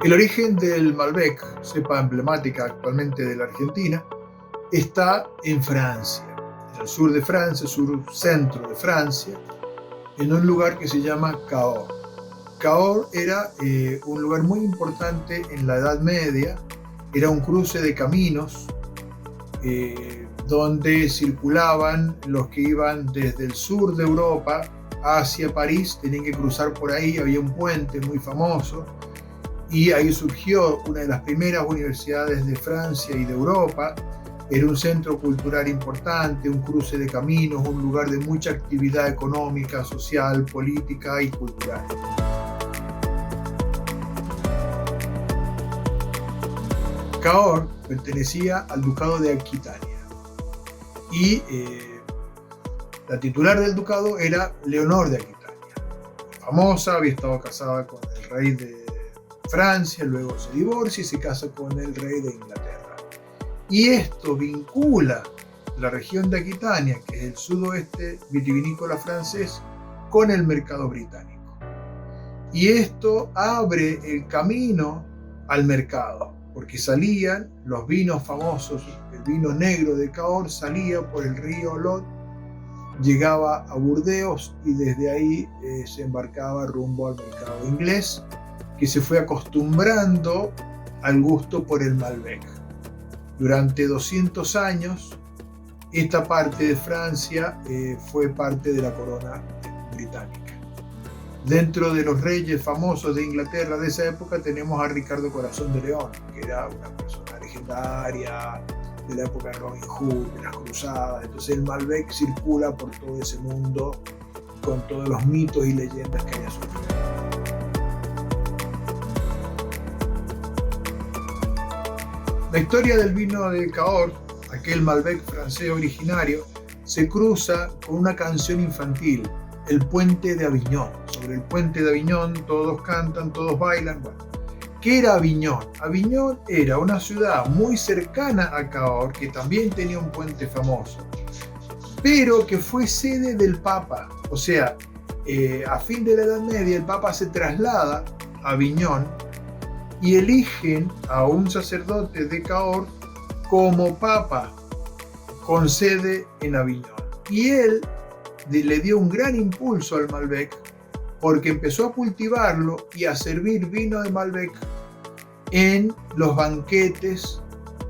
El origen del Malbec, cepa emblemática actualmente de la Argentina, está en Francia, en el sur de Francia, sur-centro de Francia, en un lugar que se llama Cahors. Cahors era un lugar muy importante en la Edad Media, era un cruce de caminos donde circulaban los que iban desde el sur de Europa hacia París, tenían que cruzar por ahí, había un puente muy famoso, y ahí surgió una de las primeras universidades de Francia y de Europa. Era un centro cultural importante, un cruce de caminos, un lugar de mucha actividad económica, social, política y cultural. Cahors pertenecía al ducado de Aquitania y la titular del ducado era Leonor de Aquitania, famosa, había estado casada con el rey de Francia, luego se divorcia y se casa con el rey de Inglaterra. Y esto vincula la región de Aquitania, que es el sudoeste vitivinícola francés, con el mercado británico. Y esto abre el camino al mercado, porque salían los vinos famosos, el vino negro de Cahors salía por el río Lot, llegaba a Burdeos y desde ahí se embarcaba rumbo al mercado inglés, que se fue acostumbrando al gusto por el Malbec. Durante 200 años, esta parte de Francia fue parte de la corona británica. Dentro de los reyes famosos de Inglaterra de esa época tenemos a Ricardo Corazón de León, que era una persona legendaria de la época de Robin Hood, de las cruzadas. Entonces el Malbec circula por todo ese mundo con todos los mitos y leyendas que haya surgido. La historia del vino de Cahors, aquel Malbec francés originario, se cruza con una canción infantil, El Puente de Aviñón. Sobre el Puente de Aviñón todos cantan, todos bailan. Bueno, ¿qué era Aviñón? Aviñón era una ciudad muy cercana a Cahors, que también tenía un puente famoso, pero que fue sede del Papa. O sea, a fin de la Edad Media el Papa se traslada a Aviñón y eligen a un sacerdote de Cahors como papa, con sede en Aviñón. Y él le dio un gran impulso al Malbec, porque empezó a cultivarlo y a servir vino de Malbec en los banquetes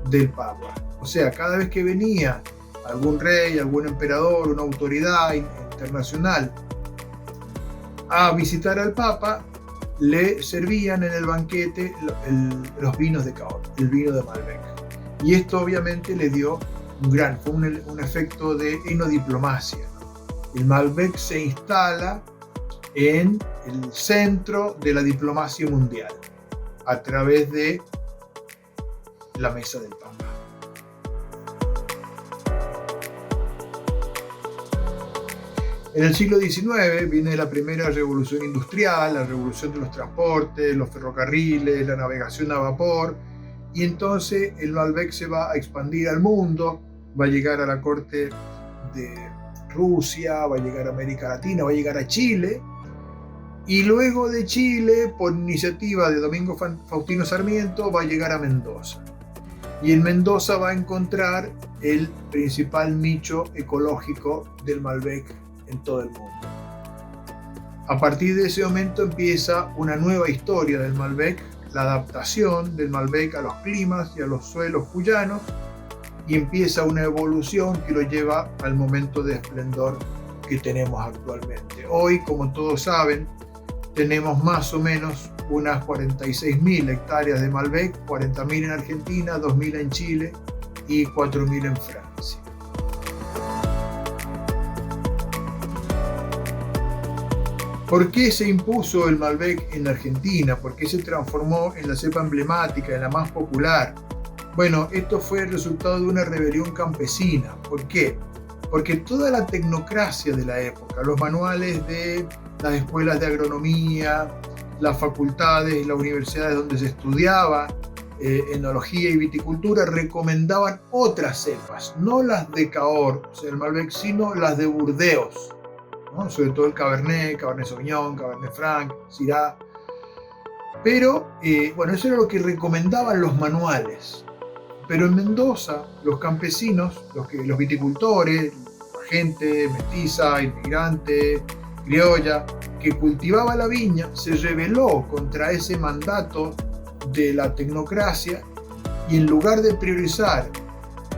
del Papa. O sea, cada vez que venía algún rey, algún emperador, una autoridad internacional a visitar al Papa, le servían en el banquete los vinos de Cahors, el vino de Malbec. Y esto obviamente le dio fue un efecto de enodiplomacia. El Malbec se instala en el centro de la diplomacia mundial a través de la mesa del Papa. En el siglo XIX viene la primera revolución industrial, la revolución de los transportes, los ferrocarriles, la navegación a vapor, y entonces el Malbec se va a expandir al mundo, va a llegar a la corte de Rusia, va a llegar a América Latina, va a llegar a Chile, y luego de Chile, por iniciativa de Domingo Faustino Sarmiento, va a llegar a Mendoza. Y en Mendoza va a encontrar el principal nicho ecológico del Malbec en todo el mundo. A partir de ese momento empieza una nueva historia del Malbec, la adaptación del Malbec a los climas y a los suelos cuyanos, y empieza una evolución que lo lleva al momento de esplendor que tenemos actualmente. Hoy, como todos saben, tenemos más o menos unas 46.000 hectáreas de Malbec, 40.000 en Argentina, 2.000 en Chile y 4.000 en Francia. ¿Por qué se impuso el Malbec en Argentina? ¿Por qué se transformó en la cepa emblemática, en la más popular? Bueno, esto fue el resultado de una rebelión campesina. ¿Por qué? Porque toda la tecnocracia de la época, los manuales de las escuelas de agronomía, las facultades y las universidades donde se estudiaba enología y viticultura, recomendaban otras cepas, no las de Cahors, o sea, el Malbec, sino las de Burdeos, ¿no? Sobre todo el Cabernet Sauvignon, Cabernet Franc, Syrah. Pero, bueno, eso era lo que recomendaban los manuales. Pero en Mendoza, los campesinos, los viticultores, la gente mestiza, inmigrante, criolla, que cultivaba la viña, se rebeló contra ese mandato de la tecnocracia y en lugar de priorizar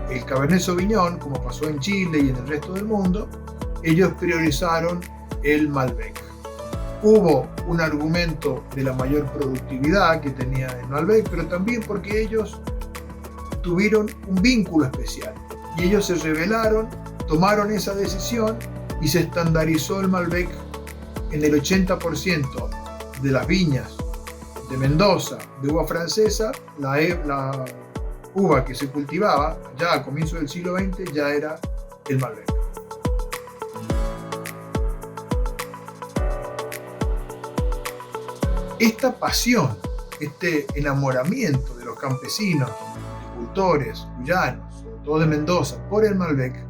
el Cabernet Sauvignon, como pasó en Chile y en el resto del mundo, ellos priorizaron el Malbec. Hubo un argumento de la mayor productividad que tenía el Malbec, pero también porque ellos tuvieron un vínculo especial y ellos se rebelaron, tomaron esa decisión y se estandarizó el Malbec en el 80% de las viñas de Mendoza de uva francesa. La uva que se cultivaba ya a comienzos del siglo XX ya era el Malbec. Esta pasión, este enamoramiento de los campesinos, agricultores, cuyanos, sobre todo de Mendoza, por el Malbec,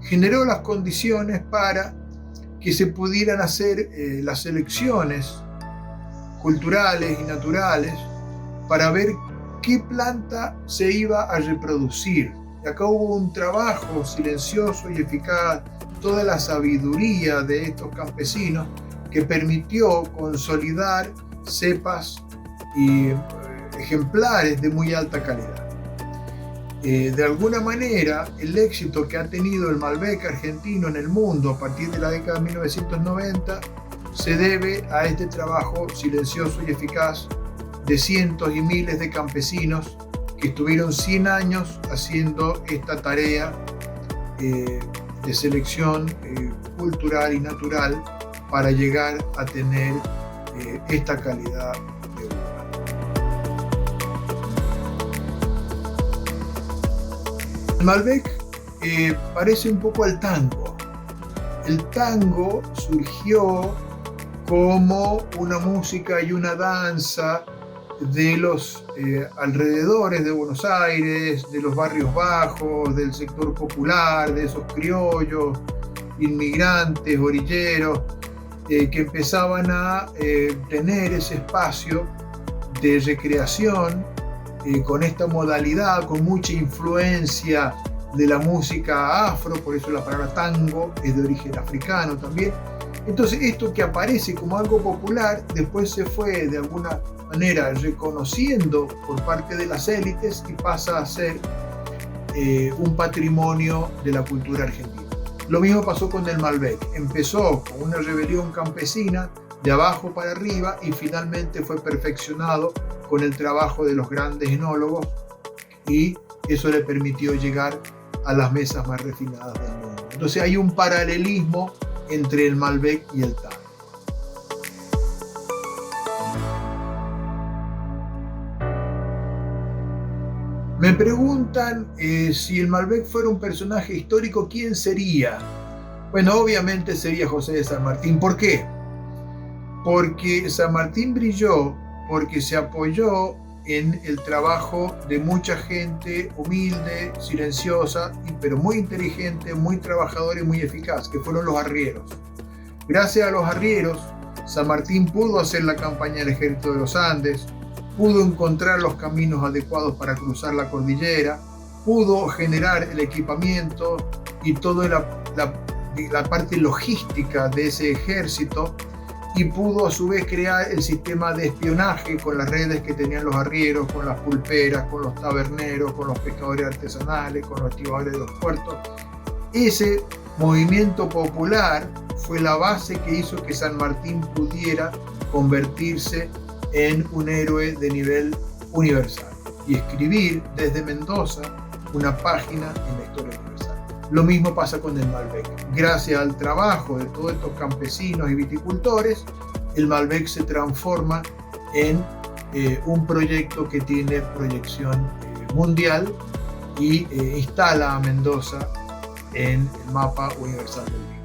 generó las condiciones para que se pudieran hacer las selecciones culturales y naturales para ver qué planta se iba a reproducir. Y acá hubo un trabajo silencioso y eficaz, toda la sabiduría de estos campesinos que permitió consolidar cepas y ejemplares de muy alta calidad. De alguna manera, el éxito que ha tenido el Malbec argentino en el mundo a partir de la década de 1990 se debe a este trabajo silencioso y eficaz de cientos y miles de campesinos que estuvieron 100 años haciendo esta tarea de selección cultural y natural para llegar a tener esta calidad de uva. El Malbec parece un poco al tango. El tango surgió como una música y una danza de los alrededores de Buenos Aires, de los barrios bajos, del sector popular, de esos criollos, inmigrantes, orilleros, que empezaban a tener ese espacio de recreación con esta modalidad, con mucha influencia de la música afro, por eso la palabra tango es de origen africano también. Entonces esto que aparece como algo popular después se fue de alguna manera reconociendo por parte de las élites y pasa a ser un patrimonio de la cultura argentina. Lo mismo pasó con el Malbec. Empezó con una rebelión campesina de abajo para arriba y finalmente fue perfeccionado con el trabajo de los grandes enólogos y eso le permitió llegar a las mesas más refinadas del mundo. Entonces hay un paralelismo entre el Malbec y el tango. Me preguntan si el Malbec fuera un personaje histórico, ¿quién sería? Bueno, obviamente sería José de San Martín. ¿Por qué? Porque San Martín brilló porque se apoyó en el trabajo de mucha gente humilde, silenciosa, pero muy inteligente, muy trabajadora y muy eficaz, que fueron los arrieros. Gracias a los arrieros, San Martín pudo hacer la campaña del Ejército de los Andes, pudo encontrar los caminos adecuados para cruzar la cordillera, pudo generar el equipamiento y toda la parte logística de ese ejército y pudo a su vez crear el sistema de espionaje con las redes que tenían los arrieros, con las pulperas, con los taberneros, con los pescadores artesanales, con los estibadores de los puertos. Ese movimiento popular fue la base que hizo que San Martín pudiera convertirse en un héroe de nivel universal y escribir desde Mendoza una página en la historia universal. Lo mismo pasa con el Malbec. Gracias al trabajo de todos estos campesinos y viticultores, el Malbec se transforma en un proyecto que tiene proyección mundial y instala a Mendoza en el mapa universal del vino.